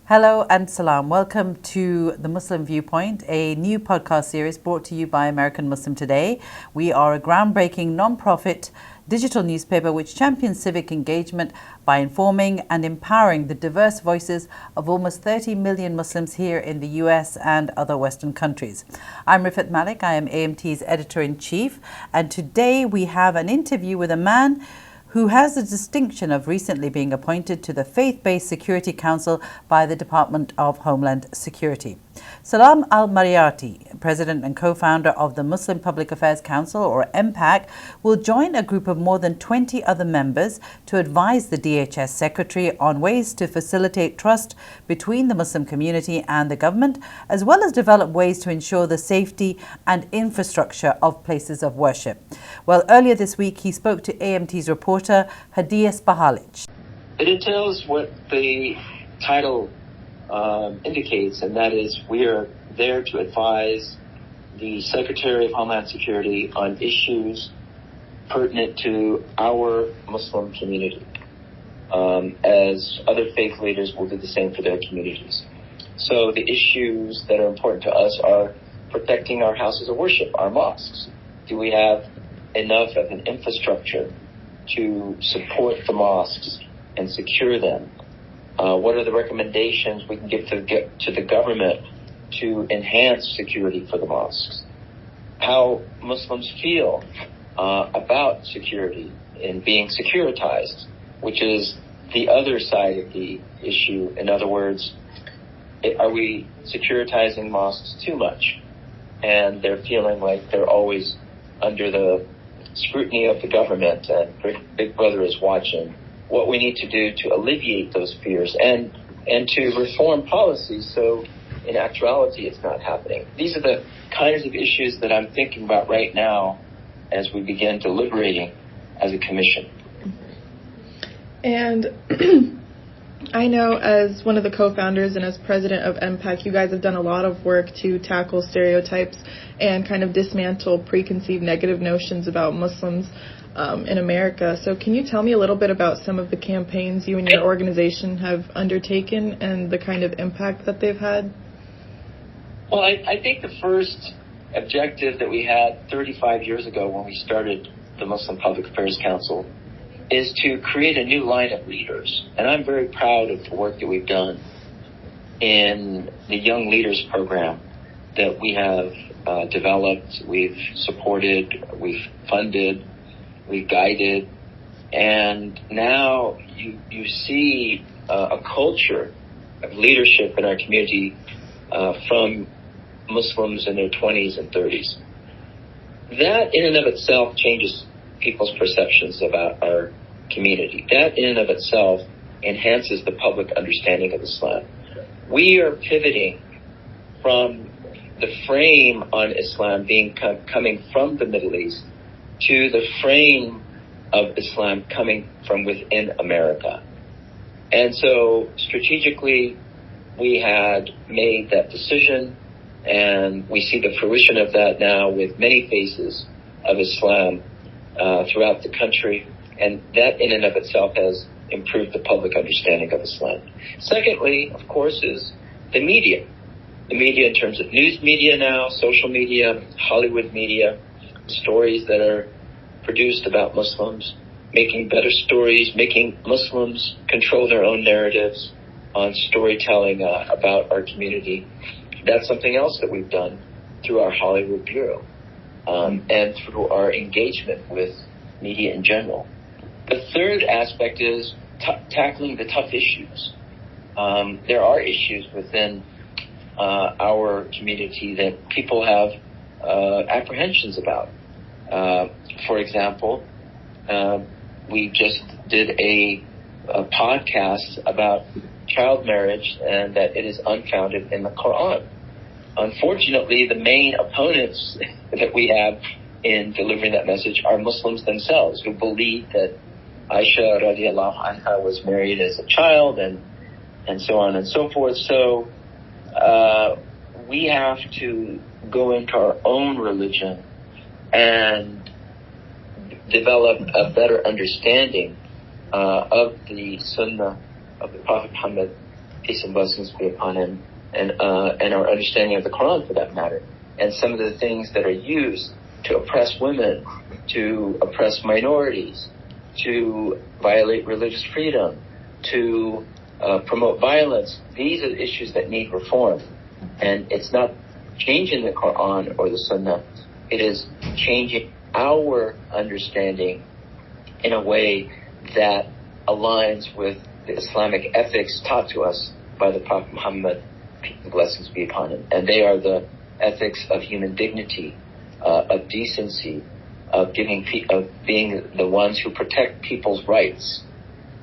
Hello and salam. Welcome to The Muslim Viewpoint, a new podcast series brought to you by American Muslim Today. We are a groundbreaking non-profit digital newspaper which champions civic engagement by informing and empowering the diverse voices of almost 30 million Muslims here in the US and other Western countries. I'm Rifat Malik. I am AMT's editor-in-chief, and today we have an interview with a man who has the distinction of recently being appointed to the Faith-Based Security Council by the Department of Homeland Security. Salam Al-Marayati, president and co-founder of the Muslim Public Affairs Council, or MPAC, will join a group of more than 20 other members to advise the DHS secretary on ways to facilitate trust between the Muslim community and the government, as well as develop ways to ensure the safety and infrastructure of places of worship. Well, earlier this week, he spoke to AMT's reporter Hedija Spahalic. It entails what the title indicates, and that is we are there to advise the Secretary of Homeland Security on issues pertinent to our Muslim community, as other faith leaders will do the same for their communities. So the issues that are important to us are protecting our houses of worship, our mosques. Do we have enough of an infrastructure to support the mosques and secure them? What are the recommendations we can give to the government to enhance security for the mosques? How Muslims feel about security and being securitized, which is the other side of the issue. In other words, are we securitizing mosques too much? And they're feeling like they're always under the scrutiny of the government, and Big Brother is watching. What we need to do to alleviate those fears and to reform policies so in actuality it's not happening. These are the kinds of issues that I'm thinking about right now as we begin deliberating as a commission. And I know as one of the co-founders and as president of MPAC, you guys have done a lot of work to tackle stereotypes and kind of dismantle preconceived negative notions about Muslims in America. So can you tell me a little bit about some of the campaigns you and your organization have undertaken and the kind of impact that they've had? Well, I think the first objective that we had 35 years ago when we started the Muslim Public Affairs Council is to create a new line of leaders. And I'm very proud of the work that we've done in the Young Leaders Program that we have developed, we've supported, we've funded, we've guided, and now you see a culture of leadership in our community from Muslims in their 20s and 30s. That in and of itself changes people's perceptions about our community. That in and of itself enhances the public understanding of Islam. We are pivoting from the frame on Islam being coming from the Middle East to the frame of Islam coming from within America. And so strategically, we had made that decision, and we see the fruition of that now with many faces of Islam throughout the country, and that in and of itself has improved the public understanding of Islam. Secondly, of course, is the media. The media in terms of news media now, social media, Hollywood media, stories that are produced about Muslims, making better stories, making Muslims control their own narratives on storytelling about our community. That's something else that we've done through our Hollywood Bureau and through our engagement with media in general. The third aspect is tackling the tough issues. There are issues within our community that people have apprehensions about. For example, we just did a podcast about child marriage and that it is unfounded in the Quran. Unfortunately, the main opponents that we have in delivering that message are Muslims themselves who believe that Aisha radiallahu anha was married as a child and so on and so forth. So we have to go into our own religion and develop a better understanding of the Sunnah of the Prophet Muhammad peace and blessings be upon him, and our understanding of the Quran for that matter, and some of the things that are used to oppress women, to oppress minorities, to violate religious freedom, to promote violence. These are the issues that need reform. And it's not changing the Quran or the Sunnah. It is changing our understanding in a way that aligns with the Islamic ethics taught to us by the Prophet Muhammad, peace and blessings be upon him. And they are the ethics of human dignity, of decency, of being the ones who protect people's rights.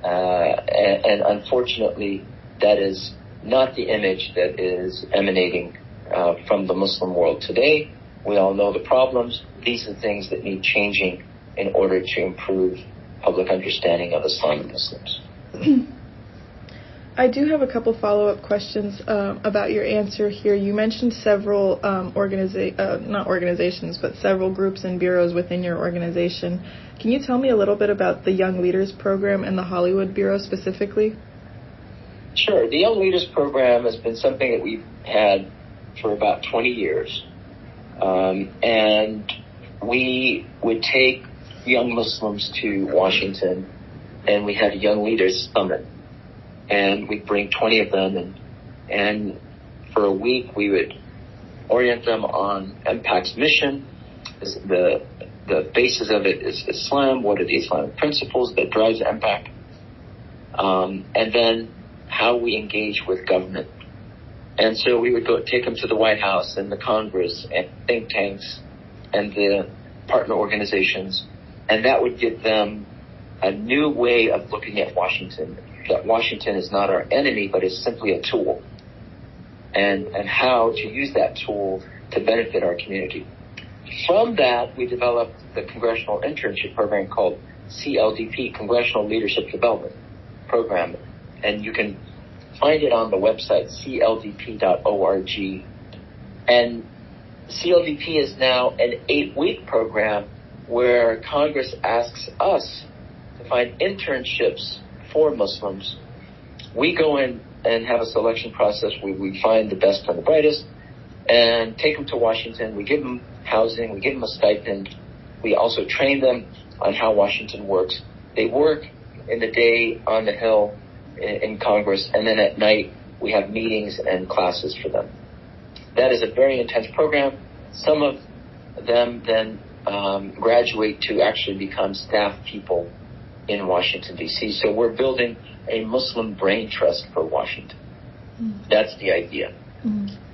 And unfortunately, that is not the image that is emanating from the Muslim world today. We all know the problems. These are things that need changing in order to improve public understanding of Islam and Muslims. I do have a couple follow-up questions about your answer here. You mentioned several not organizations, but several groups and bureaus within your organization. Can you tell me a little bit about the Young Leaders Program and the Hollywood Bureau specifically? Sure. The Young Leaders Program has been something that we've had for about 20 years. And we would take young Muslims to Washington, and we had a Young Leaders Summit. And we'd bring 20 of them, and for a week we would orient them on MPAC's mission. The basis of it is Islam. What are the Islamic principles that drives MPAC? And then how we engage with government. And so we would go take them to the White House and the Congress and think tanks and the partner organizations, and that would give them a new way of looking at Washington. That Washington is not our enemy, but is simply a tool, and how to use that tool to benefit our community. From that, we developed the Congressional Internship Program called CLDP, Congressional Leadership Development Program, and you can find it on the website cldp.org. And CLDP is now an 8-week program where Congress asks us to find internships for Muslims. We go in and have a selection process where we find the best and the brightest and take them to Washington. We give them housing, we give them a stipend. We also train them on how Washington works. They work in the day on the Hill in Congress, and then at night we have meetings and classes for them. That is a very intense program. Some of them then graduate to actually become staff people in Washington, D.C. So we're building a Muslim brain trust for Washington. That's the idea.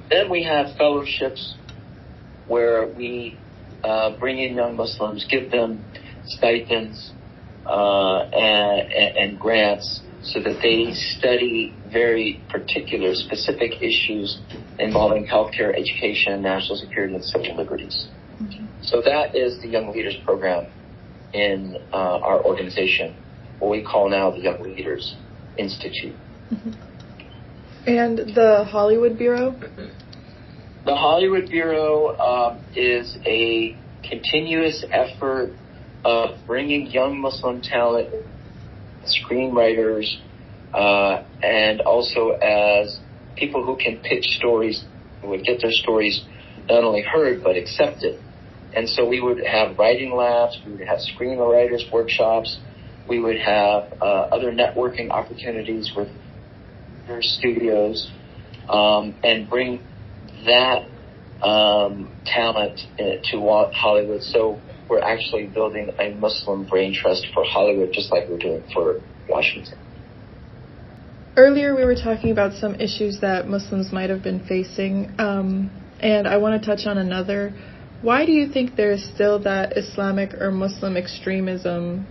Then we have fellowships where we bring in young Muslims, give them stipends and grants so that they study very particular, specific issues involving healthcare, education, national security, and civil liberties. So that is the Young Leaders Program in our organization, what we call now the Young Leaders Institute. And the Hollywood Bureau? The Hollywood Bureau is a continuous effort of bringing young Muslim talent, screenwriters, and also as people who can pitch stories, who would get their stories not only heard but accepted. And so we would have writing labs, we would have screenwriters workshops, we would have other networking opportunities with their studios, and bring that talent to Hollywood. So we're actually building a Muslim brain trust for Hollywood, just like we're doing for Washington. Earlier we were talking about some issues that Muslims might have been facing, and I want to touch on another. Why do you think there is still that Islamic or Muslim extremism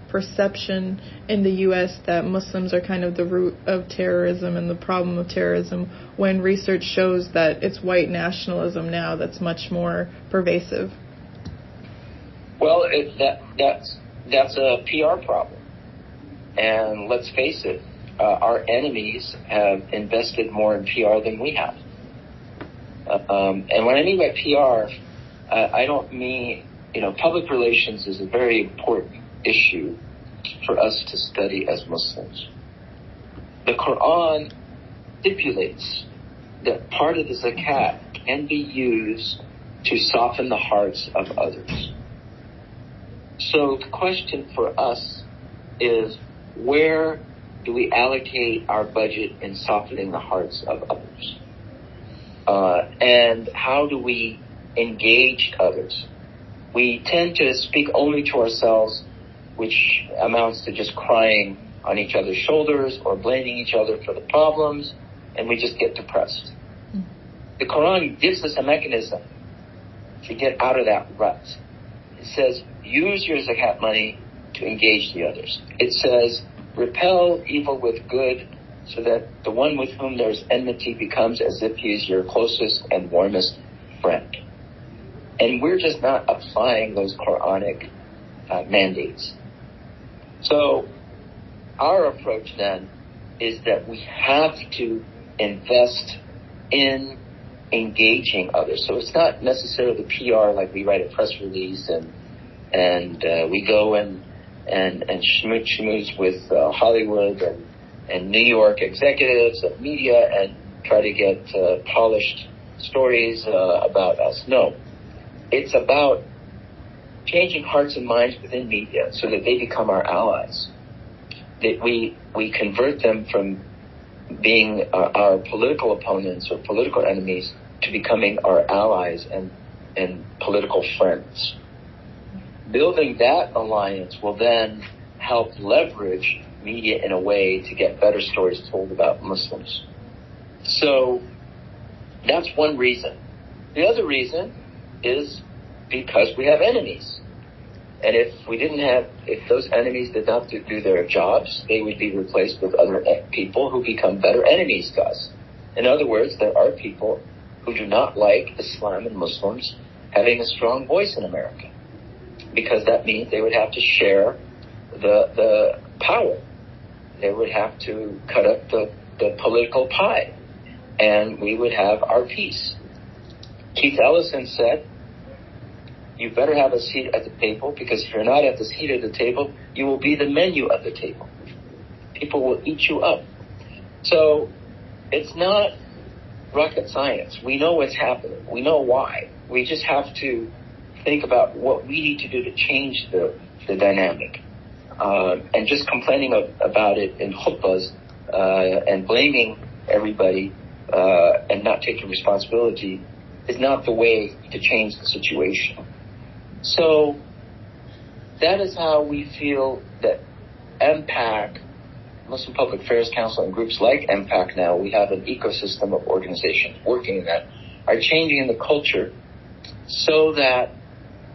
perception in the U.S. that Muslims are kind of the root of terrorism and the problem of terrorism, when research shows that it's white nationalism now that's much more pervasive? Well, that's a PR problem. And let's face it, our enemies have invested more in PR than we have. And when I mean by PR, I don't mean, public relations is a very important issue for us to study as Muslims. The Quran stipulates that part of the zakat can be used to soften the hearts of others. So the question for us is, where do we allocate our budget in softening the hearts of others? And how do we engage others? We tend to speak only to ourselves, which amounts to just crying on each other's shoulders or blaming each other for the problems, and we just get depressed. The Quran gives us a mechanism to get out of that rut. It says, use your zakat money to engage the others. It says, repel evil with good, so that the one with whom there's enmity becomes as if he is your closest and warmest friend. And we're just not applying those Quranic mandates. So our approach then is that we have to invest in engaging others. So it's not necessarily the PR, like we write a press release and we go and schmooze with Hollywood and New York executives and media and try to get polished stories about us. No, it's about changing hearts and minds within media so that they become our allies. That we convert them from being our political opponents or political enemies to becoming our allies and political friends. Building that alliance will then help leverage media in a way to get better stories told about Muslims. So that's one reason. The other reason is because we have enemies. And if those enemies did not do their jobs, they would be replaced with other people who become better enemies to us. In other words, there are people who do not like Islam and Muslims having a strong voice in America, because that means they would have to share the power. They would have to cut up the political pie, and we would have our peace. Keith Ellison said, you better have a seat at the table, because if you're not at the seat at the table, you will be the menu of the table. People will eat you up. So it's not rocket science. We know what's happening. We know why. We just have to think about what we need to do to change the dynamic. And just complaining about it in khutbahs and blaming everybody and not taking responsibility is not the way to change the situation. So that is how we feel that MPAC, Muslim Public Affairs Council, and groups like MPAC now, we have an ecosystem of organizations working in that, are changing the culture so that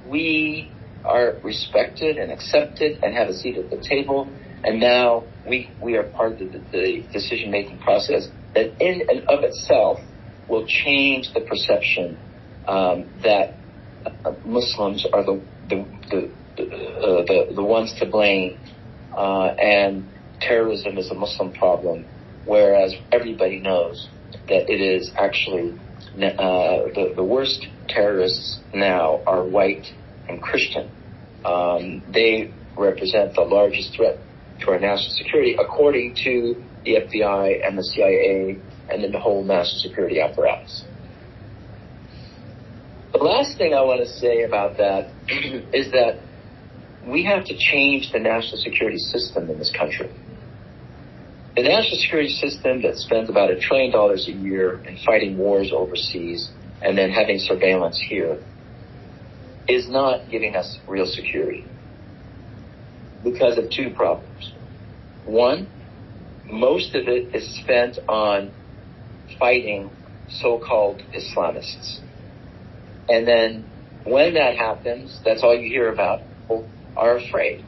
we are respected and accepted and have a seat at the table. And now we are part of the decision-making process that in and of itself will change the perception that Muslims are the ones to blame, and terrorism is a Muslim problem, whereas everybody knows that it is actually the worst terrorists now are white and Christian. They represent the largest threat to our national security, according to the FBI and the CIA and then the whole national security apparatus. The last thing I want to say about that is that we have to change the national security system in this country. The national security system that spends about $1 trillion a year in fighting wars overseas and then having surveillance here is not giving us real security because of two problems. One, most of it is spent on fighting so-called Islamists. And then when that happens, that's all you hear about. People are afraid.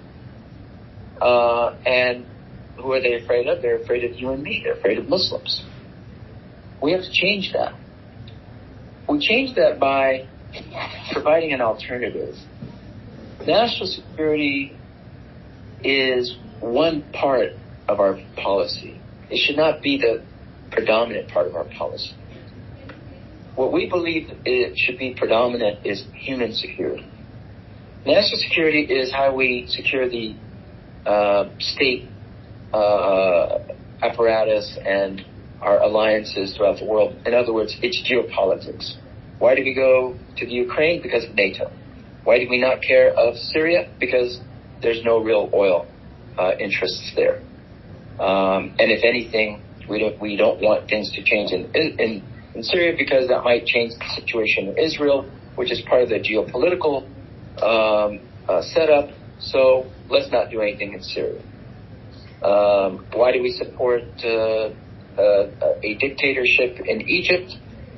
And who are they afraid of? They're afraid of you and me. They're afraid of Muslims. We have to change that. We change that by providing an alternative. National security is one part of our policy. It should not be the predominant part of our policy. What we believe it should be predominant is human security. National security is how we secure the state apparatus and our alliances throughout the world. In other words, it's geopolitics. Why did we go to the Ukraine? Because of NATO. Why did we not care of Syria? Because there's no real oil interests there. And if anything, we don't want things to change in Syria, because that might change the situation in Israel, which is part of the geopolitical setup. So let's not do anything in Syria. Why do we support a dictatorship in Egypt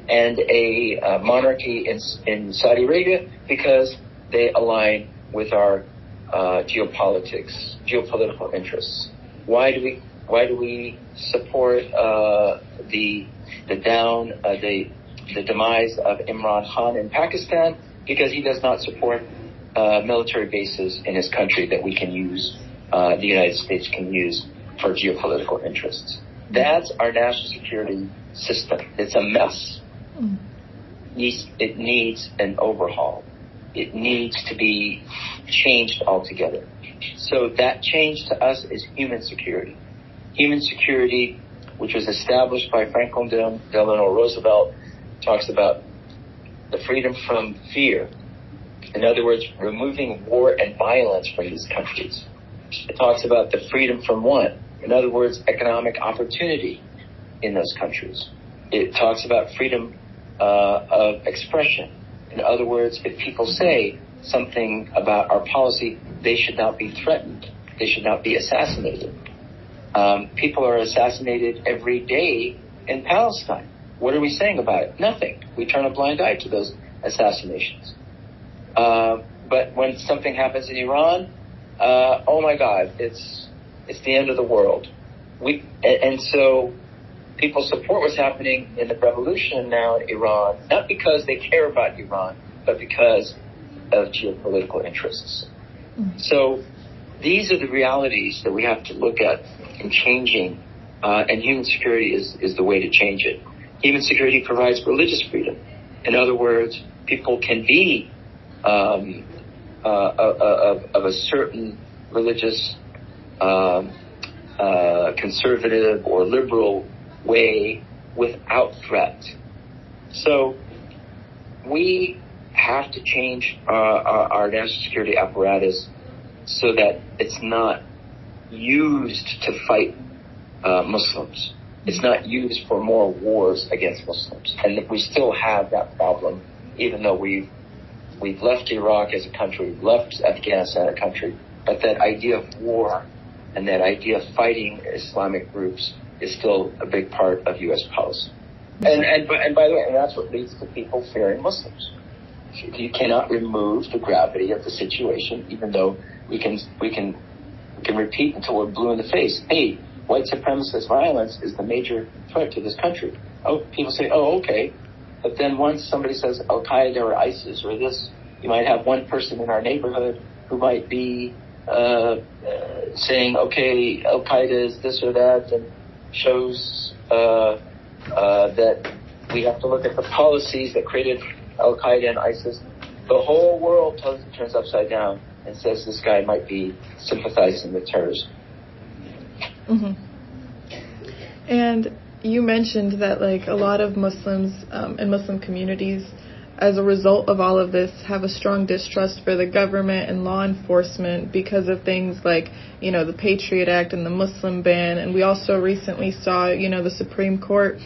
and a monarchy in Saudi Arabia? Because they align with our geopolitical interests. Why do we support the demise of Imran Khan in Pakistan? Because he does not support military bases in his country that we can use, the United States can use for geopolitical interests. That's our national security system. It's a mess. It needs an overhaul. It needs to be changed altogether. So that change to us is human security. Human security, which was established by Franklin Delano Roosevelt, talks about the freedom from fear. In other words, removing war and violence from these countries. It talks about the freedom from what? In other words, economic opportunity in those countries. It talks about freedom of expression. In other words, if people say something about our policy, they should not be threatened. They should not be assassinated. People are assassinated every day in Palestine. What are we saying about it? Nothing. We turn a blind eye to those assassinations. But when something happens in Iran, oh my God, it's the end of the world. And so people support what's happening in the revolution now in Iran, not because they care about Iran, but because of geopolitical interests. So these are the realities that we have to look at in changing, and human security is the way to change it. Human security provides religious freedom. In other words, people can be of a certain religious, conservative or liberal way without threat. So we have to change our national security apparatus so that it's not used to fight Muslims. It's not used for more wars against Muslims. And we still have that problem, even though we've left Iraq as a country, we've left Afghanistan as a country, but that idea of war and that idea of fighting Islamic groups is still a big part of U.S. policy. And by the way, and that's what leads to people fearing Muslims. You cannot remove the gravity of the situation, even though we can repeat until we're blue in the face. Hey, white supremacist violence is the major threat to this country. Oh, people say, oh, okay. But then once somebody says Al-Qaeda or ISIS or this, you might have one person in our neighborhood who might be saying, okay, Al-Qaeda is this or that, and shows that we have to look at the policies that created Al-Qaeda and ISIS. The whole world turns upside down and says this guy might be sympathizing with terrorism. Mm-hmm. And you mentioned that like a lot of Muslims and Muslim communities, as a result of all of this, have a strong distrust for the government and law enforcement because of things like, you know, the Patriot Act and the Muslim ban. And we also recently saw, you know, the Supreme Court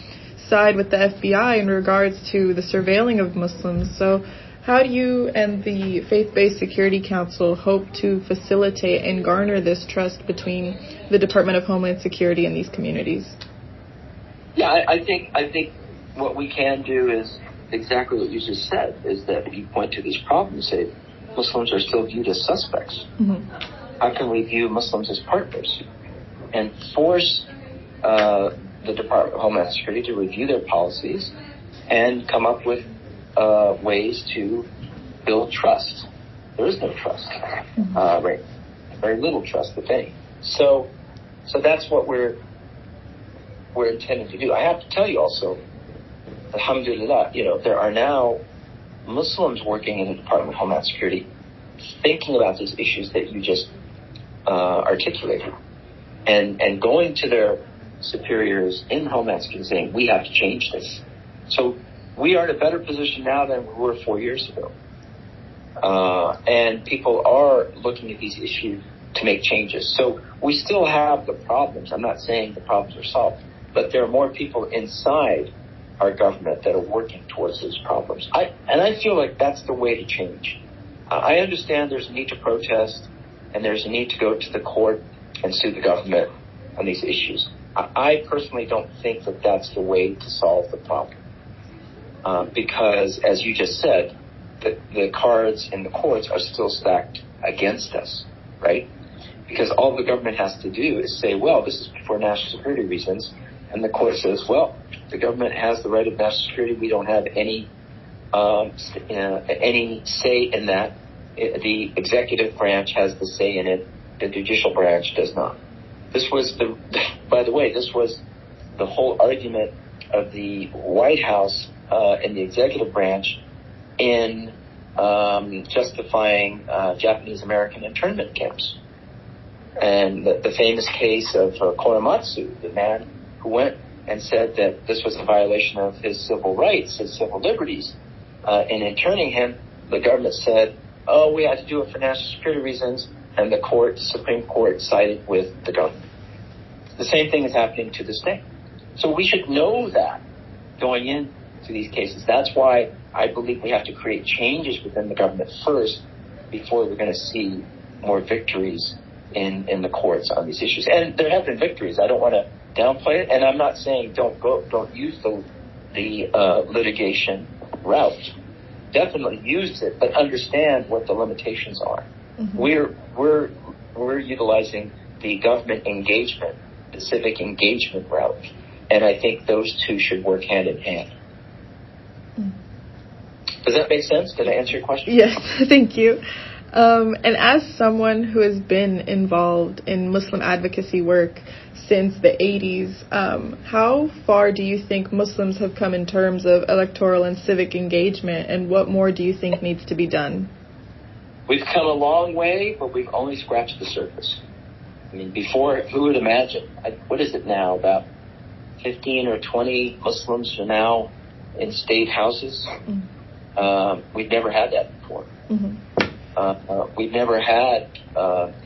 side with the FBI in regards to the surveilling of Muslims. So how do you and the Faith-Based Security Council hope to facilitate and garner this trust between the Department of Homeland Security and these communities? Yeah, I think what we can do is exactly what you just said, is that if you point to these problems, say Muslims are still viewed as suspects. Mm-hmm. How can we view Muslims as partners and force the Department of Homeland Security to review their policies and come up with ways to build trust? There is no trust, right? Very little trust, if any. So that's what we're intending to do. I have to tell you also, alhamdulillah, you know, there are now Muslims working in the Department of Homeland Security thinking about these issues that you just articulated and going to their superiors in Homeland Security saying, we have to change this. So we are in a better position now than we were 4 years ago. And people are looking at these issues to make changes. So we still have the problems. I'm not saying the problems are solved, but there are more people inside our government that are working towards those problems. I feel like that's the way to change. I understand there's a need to protest and there's a need to go to the court and sue the government on these issues. I personally don't think that that's the way to solve the problem. Because, as you just said, the cards in the courts are still stacked against us, right? Because all the government has to do is say, well, this is for national security reasons. And the court says, well, the government has the right of national security. We don't have any say in that. The executive branch has the say in it. The judicial branch does not. By the way, this was the whole argument of the White House and the executive branch in justifying Japanese American internment camps. And the famous case of Korematsu, the man who went and said that this was a violation of his civil rights, his civil liberties. In interning him, the government said, oh, we had to do it for national security reasons, and the Supreme Court sided with the government. The same thing is happening to this day. So we should know that going into these cases. That's why I believe we have to create changes within the government first before we're going to see more victories in the courts on these issues. And there have been victories. I don't want to downplay it, and I'm not saying don't use the litigation route. Definitely use it, but understand what the limitations are. Mm-hmm. We're utilizing the government engagement, the civic engagement route, and I think those two should work hand in hand. Does that make sense? Did I answer your question? Yes, thank you. And as someone who has been involved in Muslim advocacy work since the 80s, how far do you think Muslims have come in terms of electoral and civic engagement, and what more do you think needs to be done? We've come a long way, but we've only scratched the surface. I mean, before, who would imagine? What is it now? About 15 or 20 Muslims are now in state houses. Mm-hmm. We've never had that before. Mm-hmm. We've never had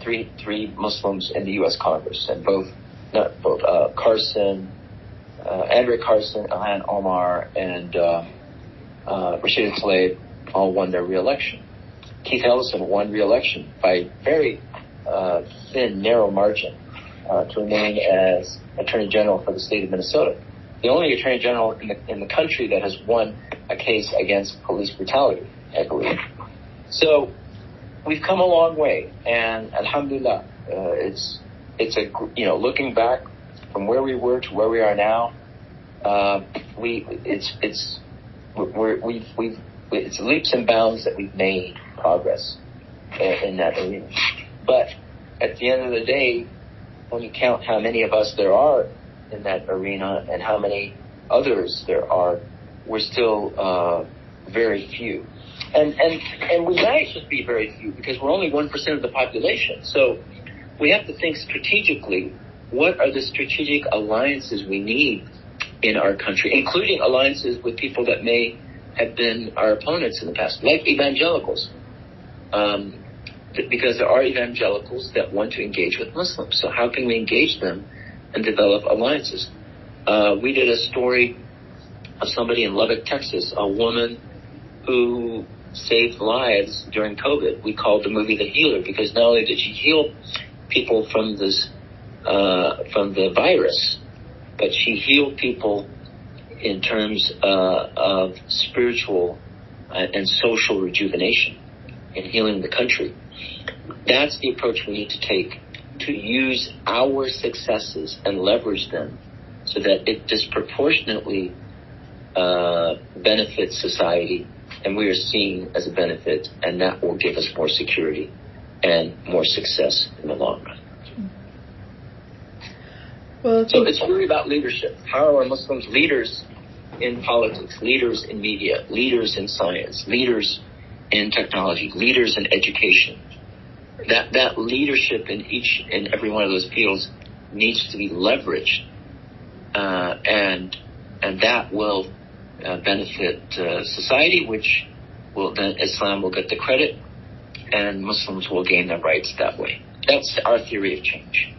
three Muslims in the U.S. Congress, and Andrew Carson, Ilhan Omar, and Rashida Tlaib all won their re-election. Keith Ellison won re-election by very thin, narrow margin to remain as Attorney General for the state of Minnesota. The only Attorney General in the country that has won a case against police brutality, I believe. So we've come a long way, and alhamdulillah, it's looking back from where we were to where we are now. It's leaps and bounds that we've made progress in that arena. But at the end of the day, when you count how many of us there are in that arena and how many others there are, we're still very few. And we might just be very few because we're only 1% of the population. So we have to think strategically, what are the strategic alliances we need in our country, including alliances with people that may have been our opponents in the past, like evangelicals. Because there are evangelicals that want to engage with Muslims. So how can we engage them and develop alliances? We did a story of somebody in Lubbock, Texas, a woman who saved lives during COVID. We called the movie The Healer because not only did she heal people from the virus, but she healed people in terms of spiritual and social rejuvenation in healing the country. That's the approach we need to take, to use our successes and leverage them so that it disproportionately benefits society, and we are seen as a benefit, and that will give us more security and more success in the long run. Well, so it's really about leadership. How are Muslims leaders in politics, leaders in media, leaders in science, leaders in technology, leaders in education? That leadership in each and every one of those fields needs to be leveraged and that will benefit society, which will then Islam will get the credit, and Muslims will gain their rights that way. That's our theory of change.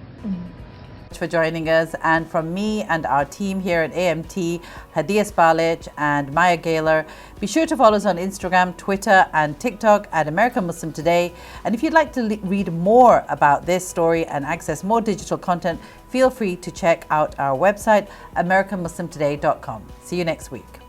For joining us, and from me and our team here at AMT, Hedija Spahalic and Maya Gaylor. Be sure to follow us on Instagram, Twitter and TikTok at American Muslim Today. And if you'd like to read more about this story and access more digital content, feel free to check out our website, AmericanMuslimToday.com. See you next week.